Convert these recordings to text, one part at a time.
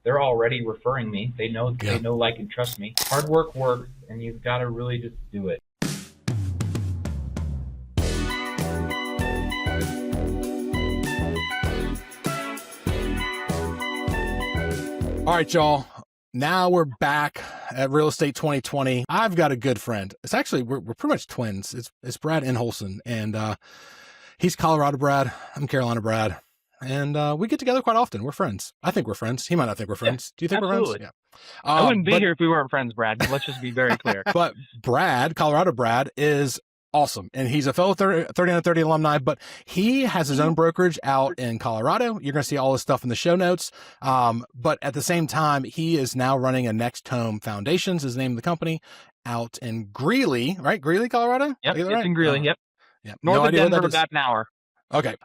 they're already referring me. Yeah. They know, like, and trust me. Hard work works, and you've got to really just do it. All right, y'all. Now we're back at Real Estate 2020. I've got a good friend. It's actually, we're pretty much twins. It's Brad Inhulsen, and he's Colorado Brad. I'm Carolina Brad. And we get together quite often. We're friends. I think we're friends. He might not think we're friends. Do you think absolutely. we're friends? Yeah. I wouldn't be here if we weren't friends, Brad. Let's just be very clear. But Brad, Colorado Brad, is awesome. And he's a fellow 30 under 30 alumni, but he has his own brokerage out in Colorado. You're going to see all his stuff in the show notes. But at the same time, he is now running a Next Home Foundations, is the name of the company, out in Greeley, right? Greeley, Colorado? Yep, it's right? in Greeley, yep. Yeah. North of Denver, about an hour. Okay.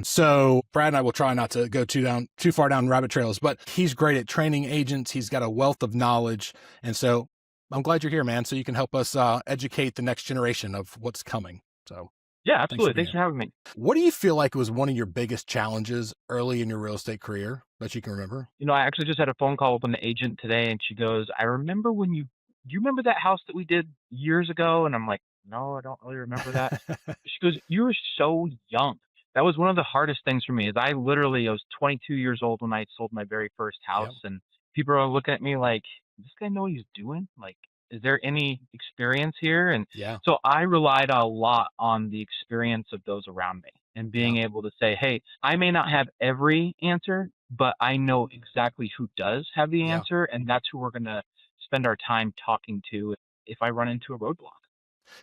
So Brad and I will try not to go too far down rabbit trails, but he's great at training agents. He's got a wealth of knowledge. And so I'm glad you're here, man. So you can help us educate the next generation of what's coming. So yeah, absolutely. Thanks for having me. What do you feel like was one of your biggest challenges early in your real estate career that you can remember? I actually just had a phone call with an agent today, and she goes, I remember do you remember that house that we did years ago? And I'm like, no, I don't really remember that. She goes, you were so young. That was one of the hardest things for me. Is I was 22 years old when I sold my very first house, and people are looking at me like, does this guy know what he's doing? Like, is there any experience here? And so I relied a lot on the experience of those around me and being able to say, hey, I may not have every answer, but I know exactly who does have the answer, and that's who we're going to spend our time talking to if I run into a roadblock.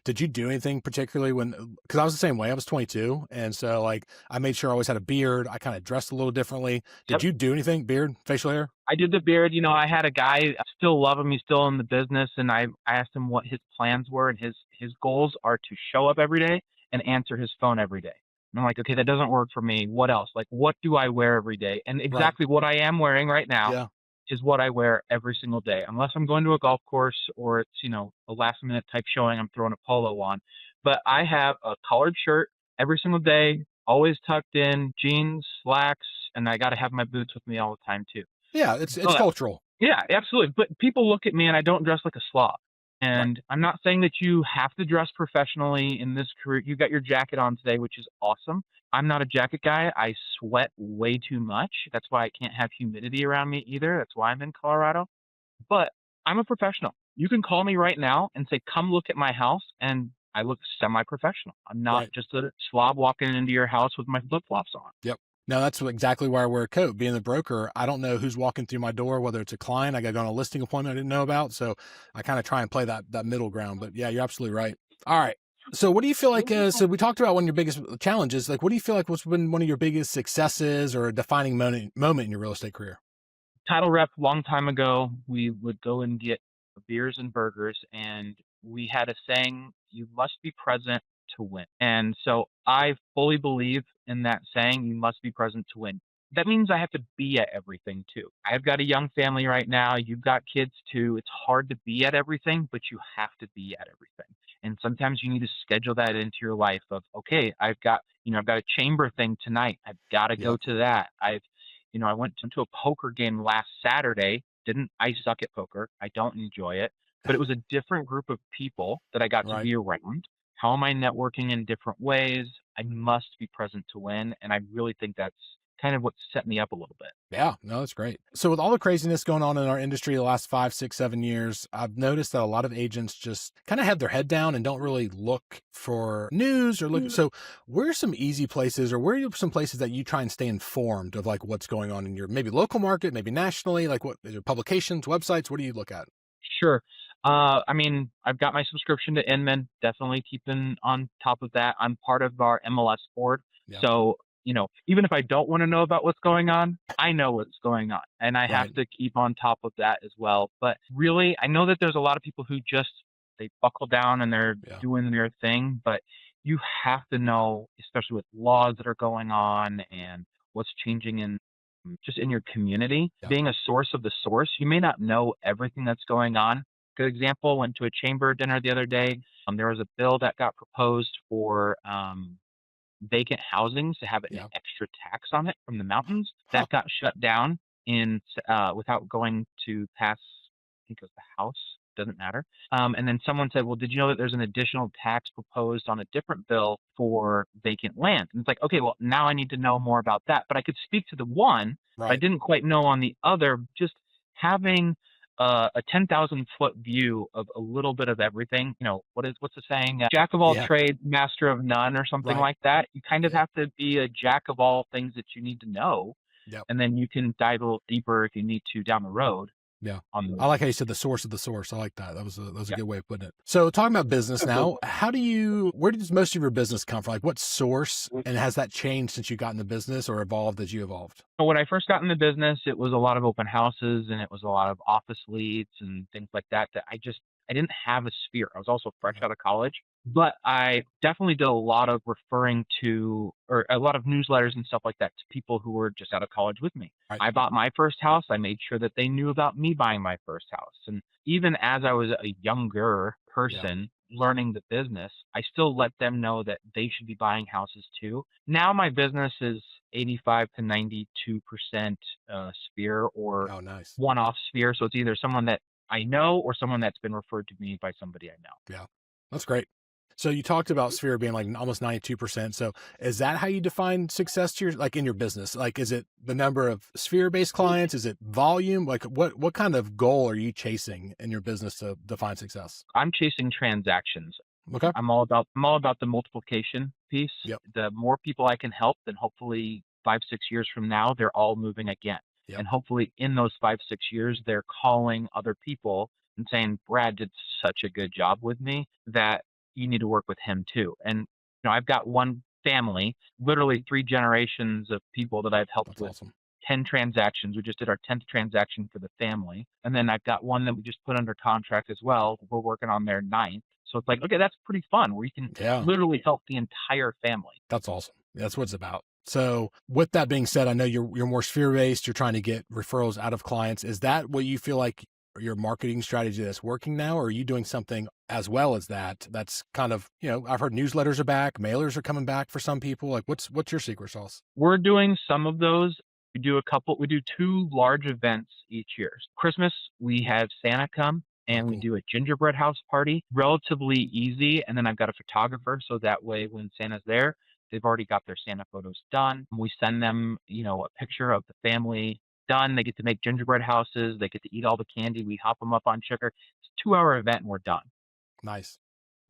Did you do anything particularly because I was the same way. I was 22. And so like I made sure I always had a beard. I kind of dressed a little differently. Did you do anything? Beard, facial hair? I did the beard. I had a guy, I still love him. He's still in the business. And I asked him what his plans were. And his goals are to show up every day and answer his phone every day. And I'm like, okay, that doesn't work for me. What else? Like, what do I wear every day? And exactly what I am wearing right now is what I wear every single day, unless I'm going to a golf course or it's, a last minute type showing, I'm throwing a polo on. But I have a collared shirt every single day, always tucked in, jeans, slacks, and I got to have my boots with me all the time too. Yeah, it's cultural. Yeah, absolutely. But people look at me and I don't dress like a slob. And I'm not saying that you have to dress professionally in this career. You got your jacket on today, which is awesome. I'm not a jacket guy. I sweat way too much. That's why I can't have humidity around me either. That's why I'm in Colorado. But I'm a professional. You can call me right now and say, come look at my house. And I look semi-professional. I'm not just a slob walking into your house with my flip-flops on. Yep. No, that's exactly why I wear a coat. Being the broker, I don't know who's walking through my door, whether it's a client, I got to go on a listing appointment I didn't know about. So I kind of try and play that middle ground. But yeah, you're absolutely right. All right. So what do you feel like, so we talked about one of your biggest challenges. Like, what do you feel like what's been one of your biggest successes or a defining moment in your real estate career? Title rep, long time ago, we would go and get beers and burgers, and we had a saying, you must be present to win. And so I fully believe in that saying, you must be present to win. That means I have to be at everything too. I've got a young family right now. You've got kids too. It's hard to be at everything, but you have to be at everything. And sometimes you need to schedule that into your life of, okay, I've got a chamber thing tonight. I've got to go to that. I went to a poker game last Saturday. I suck at poker. I don't enjoy it, but it was a different group of people that I got to be around. How am I networking in different ways? I must be present to win. And I really think that's kind of what set me up a little bit. Yeah, no, that's great. So with all the craziness going on in our industry the last 5, 6, 7 years, I've noticed that a lot of agents just kind of have their head down and don't really look for news or look. So where are some easy places, or where are some places that you try and stay informed of like what's going on in your maybe local market, maybe nationally, like what is your publications, websites? What do you look at? Sure. I've got my subscription to Inman, definitely keeping on top of that. I'm part of our MLS board. Yeah. So, even if I don't want to know about what's going on, I know what's going on, and I have to keep on top of that as well. But really, I know that there's a lot of people who they buckle down and they're doing their thing, but you have to know, especially with laws that are going on and what's changing in your community, being a source of the source. You may not know everything that's going on. Good example, went to a chamber dinner the other day. There was a bill that got proposed for vacant housings to have an extra tax on it from the mountains. That got shut down without going to pass, I think it was the House, doesn't matter. And then someone said, well, did you know that there's an additional tax proposed on a different bill for vacant land? And it's like, okay, well, now I need to know more about that. But I could speak to the one, but I Right. didn't quite know on the other. Just having a 10,000-foot view of a little bit of everything. What's the saying? Jack of all Yeah. trades, master of none, or something Right. like that. You kind of Yeah. have to be a jack of all things that you need to know, Yep. and then you can dive a little deeper if you need to down the road Yeah. on those I like how you things. said the source of the source. I like that. That was a Yeah. good way of putting it. So talking about business now, where does most of your business come from? Like what source, and has that changed since you got in the business or evolved as you evolved? So when I first got in the business, it was a lot of open houses and it was a lot of office leads and things like that I didn't have a sphere. I was also fresh Okay. out of college, but I definitely did a lot of referring to, or a lot of newsletters and stuff like that, to people who were just out of college with me. Right. I bought my first house. I made sure that they knew about me buying my first house. And even as I was a younger person learning the business, I still let them know that they should be buying houses too. Now my business is 85 to 92% sphere or Oh, nice. one-off sphere. So it's either someone that I know or someone that's been referred to me by somebody I know. Yeah. That's great. So you talked about sphere being like almost 92%. So is that how you define success to like in your business? Like, is it the number of sphere based clients? Is it volume? Like what kind of goal are you chasing in your business to define success? I'm chasing transactions. Okay. I'm all about the multiplication piece. Yep. The more people I can help, then hopefully 5-6 years from now, they're all moving again. Yep. And hopefully in those 5-6 years, they're calling other people and saying, Brad did such a good job with me that you need to work with him too. And I've got one family, literally 3 generations of people that I've helped That's with awesome. 10 transactions. We just did our 10th transaction for the family. And then I've got one that we just put under contract as well. We're working on their 9th. So it's like, okay, that's pretty fun where you can Yeah. literally help the entire family. That's awesome. That's what it's about. So with that being said, I know you're more sphere based. You're trying to get referrals out of clients. Is that what you feel like your marketing strategy that's working now? Or are you doing something as well as that? That's kind of, I've heard newsletters are back, mailers are coming back for some people. Like what's your secret sauce? We're doing some of those. We do 2 large events each year. Christmas, we have Santa come and we Cool. do a gingerbread house party, relatively easy. And then I've got a photographer. So that way when Santa's there, they've already got their Santa photos done. We send them, a picture of the family done. They get to make gingerbread houses. They get to eat all the candy. We hop them up on sugar. It's a 2-hour event and we're done. Nice.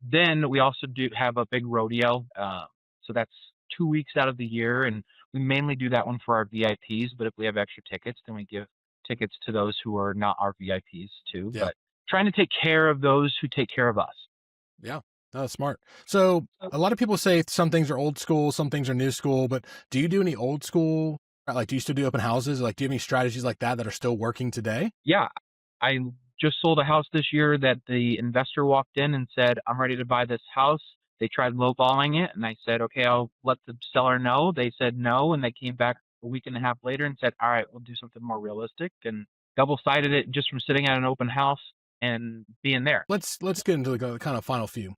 Then we also do have a big rodeo. So that's 2 weeks out of the year. And we mainly do that one for our VIPs. But if we have extra tickets, then we give tickets to those who are not our VIPs too. Yeah. But trying to take care of those who take care of us. Yeah. That's smart. So a lot of people say some things are old school, some things are new school, but do you do any old school? Like, do you still do open houses? Like, do you have any strategies like that are still working today? Yeah. I just sold a house this year that the investor walked in and said, I'm ready to buy this house. They tried lowballing it, and I said, okay, I'll let the seller know. They said no, and they came back a week and a half later and said, all right, we'll do something more realistic, and double-sided it just from sitting at an open house and being there. Let's get into the kind of final few.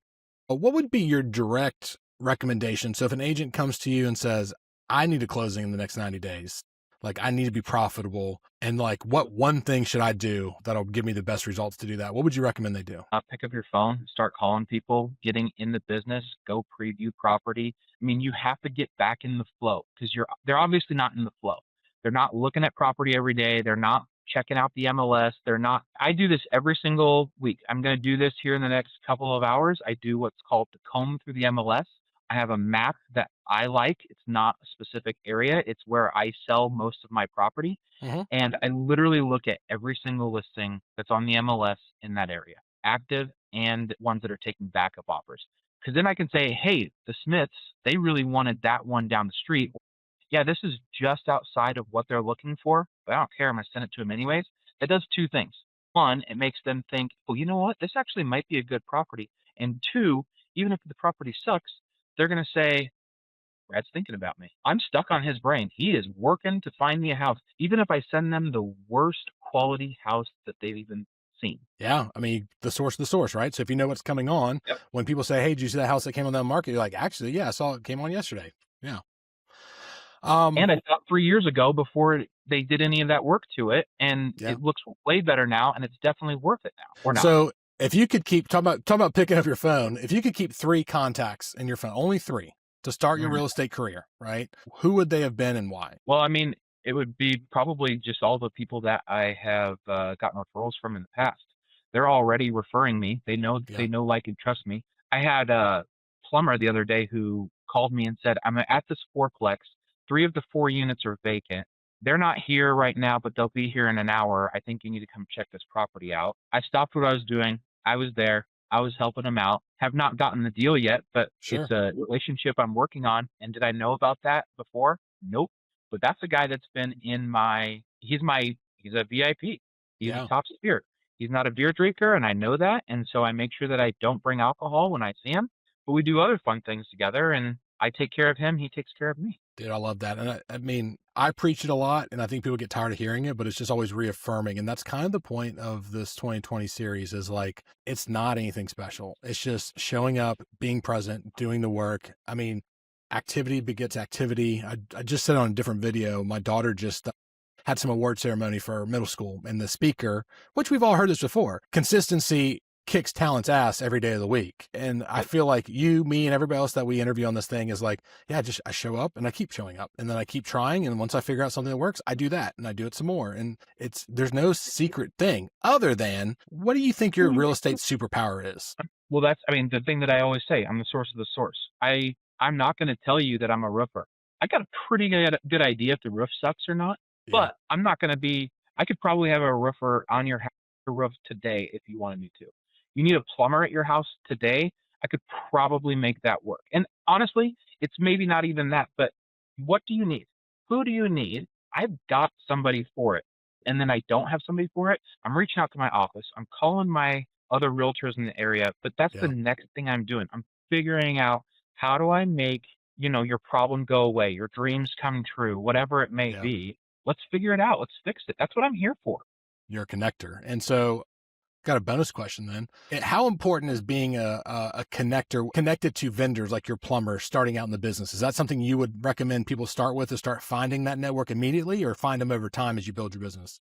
What would be your direct recommendation? So if an agent comes to you and says, I need a closing in the next 90 days, like I need to be profitable, and like what one thing should I do that'll give me the best results to do that? What would you recommend they do? Pick up your phone, start calling people, getting in the business, go preview property. I mean, you have to get back in the flow because they're obviously not in the flow. They're not looking at property every day. They're not checking out the MLS. I do this every single week. I'm going to do this here in the next couple of hours. I do what's called the comb through the MLS. I have a map that I like. It's not a specific area. It's where I sell most of my property. Mm-hmm. And I literally look at every single listing that's on the MLS in that area, active and ones that are taking backup offers. Because then I can say, hey, the Smiths, they really wanted that one down the street. Yeah, this is just outside of what they're looking for, but I don't care. I'm going to send it to them anyways. That does 2 things. One, it makes them think, well, you know what? This actually might be a good property. And 2, even if the property sucks, they're going to say, Brad's thinking about me. I'm stuck on his brain. He is working to find me a house, even if I send them the worst quality house that they've even seen. Yeah. I mean, the source, right? So if you know what's coming on, Yep. when people say, hey, did you see that house that came on that market? You're like, actually, yeah, I saw it came on yesterday. Yeah. And I thought 3 years ago before they did any of that work to it, and Yeah. it looks way better now, and it's definitely worth it now, or not. So if you could keep talking about picking up your phone, if you could keep 3 contacts in your phone, only 3 to start your real estate career, right? Who would they have been and why? Well, I mean, it would be probably just all the people that I have gotten referrals from in the past. They're already referring me. They know, like, and trust me. I had a plumber the other day who called me and said, I'm at this fourplex. 3 of the 4 units are vacant. They're not here right now, but they'll be here in an hour. I think you need to come check this property out. I stopped what I was doing. I was there. I was helping them out. Have not gotten the deal yet, but Sure. it's a relationship I'm working on. And did I know about that before? Nope. But that's a guy that's been in he's a VIP. He's a top spirit. He's not a beer drinker, and I know that. And so I make sure that I don't bring alcohol when I see him. But we do other fun things together, and I take care of him. He takes care of me. Dude, I love that. And I mean, I preach it a lot, and I think people get tired of hearing it, but it's just always reaffirming. And that's kind of the point of this 2020 series is like, it's not anything special. It's just showing up, being present, doing the work. I mean, activity begets activity. I just said on a different video, my daughter just had some award ceremony for middle school, and the speaker, which we've all heard this before, consistency kicks talent's ass every day of the week. And I feel like you, me, and everybody else that we interview on this thing is like, yeah, just I show up and I keep showing up, and then I keep trying. And once I figure out something that works, I do that and I do it some more. And there's no secret thing other than, what do you think your real estate superpower is? Well, the thing that I always say, I'm the source of the source. I'm not going to tell you that I'm a roofer. I got a pretty good idea if the roof sucks or not, but I'm not going to I could probably have a roofer on your roof today if you wanted me to. You need a plumber at your house today, I could probably make that work. And honestly, it's maybe not even that, but what do you need? Who do you need? I've got somebody for it. And then I don't have somebody for it. I'm reaching out to my office. I'm calling my other realtors in the area, but that's the next thing I'm doing. I'm figuring out, how do I make, your problem go away, your dreams come true, whatever it may be. Let's figure it out. Let's fix it. That's what I'm here for. You're a connector. And so, got a bonus question then. How important is being a connector, connected to vendors like your plumber starting out in the business? Is that something you would recommend people start with, to start finding that network immediately, or find them over time as you build your business?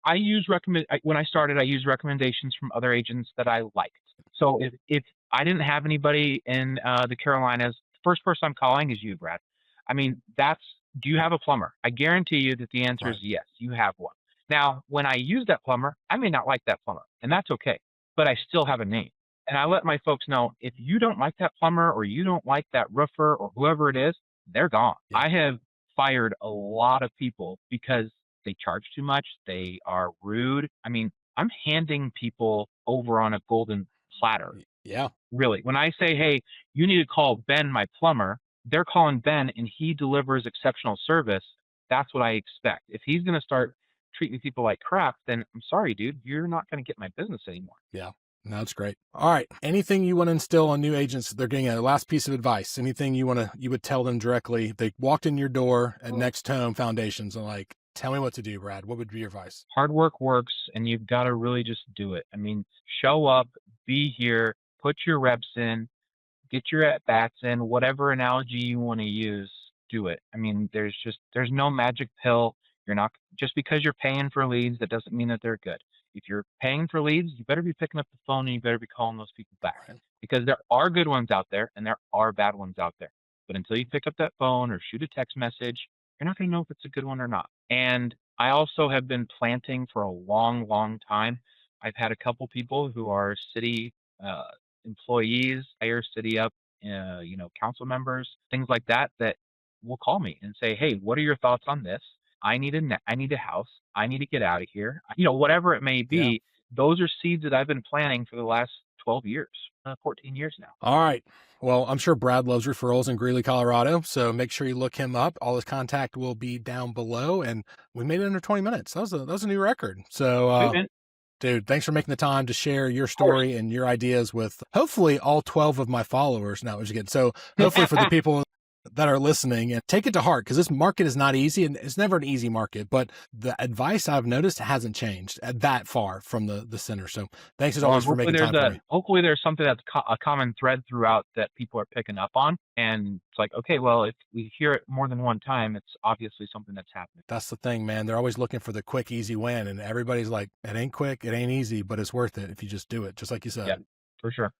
When I started, I used recommendations from other agents that I liked. So if I didn't have anybody in the Carolinas, the first person I'm calling is you, Brad. I mean, do you have a plumber? I guarantee you that the answer is yes, you have one. Now, when I use that plumber, I may not like that plumber, and that's okay, but I still have a name. And I let my folks know, if you don't like that plumber, or you don't like that roofer, or whoever it is, they're gone. I have fired a lot of people because they charge too much. They are rude. I mean, I'm handing people over on a golden platter. Yeah. Really. When I say, hey, you need to call Ben, my plumber, they're calling Ben and he delivers exceptional service. That's what I expect. If he's going to start treating people like crap, then I'm sorry, dude, you're not going to get my business anymore. Yeah. No, that's great. All right. Anything you want to instill on new agents? They're getting a last piece of advice. Anything you would tell them directly? They walked in your door at Next Home Foundations and like, tell me what to do, Brad. What would be your advice? Hard work works, and you've got to really just do it. I mean, show up, be here, put your reps in, get your at-bats in, whatever analogy you want to use, do it. I mean, there's no magic pill. You're not, just because you're paying for leads, that doesn't mean that they're good. If you're paying for leads, you better be picking up the phone and you better be calling those people back, because there are good ones out there and there are bad ones out there. But until you pick up that phone or shoot a text message, you're not going to know if it's a good one or not. And I also have been planting for a long, long time. I've had a couple people who are city employees, hire city up, council members, things like that, that will call me and say, hey, what are your thoughts on this? I need a house. I need to get out of here. Whatever it may be. Yeah. Those are seeds that I've been planting for the last 12 years, 14 years now. All right. Well, I'm sure Brad loves referrals in Greeley, Colorado. So make sure you look him up. All his contact will be down below. And we made it under 20 minutes. That was a new record. So, dude, thanks for making the time to share your story and your ideas with hopefully all 12 of my followers. No, it was good. So hopefully for the people that are listening and take it to heart, because this market is not easy, and it's never an easy market, but the advice I've noticed hasn't changed that far from the center. So thanks as always for making time for me. Hopefully there's something that's a common thread throughout that people are picking up on. And it's like, okay, well, if we hear it more than one time, it's obviously something that's happening. That's the thing, man. They're always looking for the quick, easy win. And everybody's like, it ain't quick, it ain't easy, but it's worth it if you just do it, just like you said. Yeah, for sure.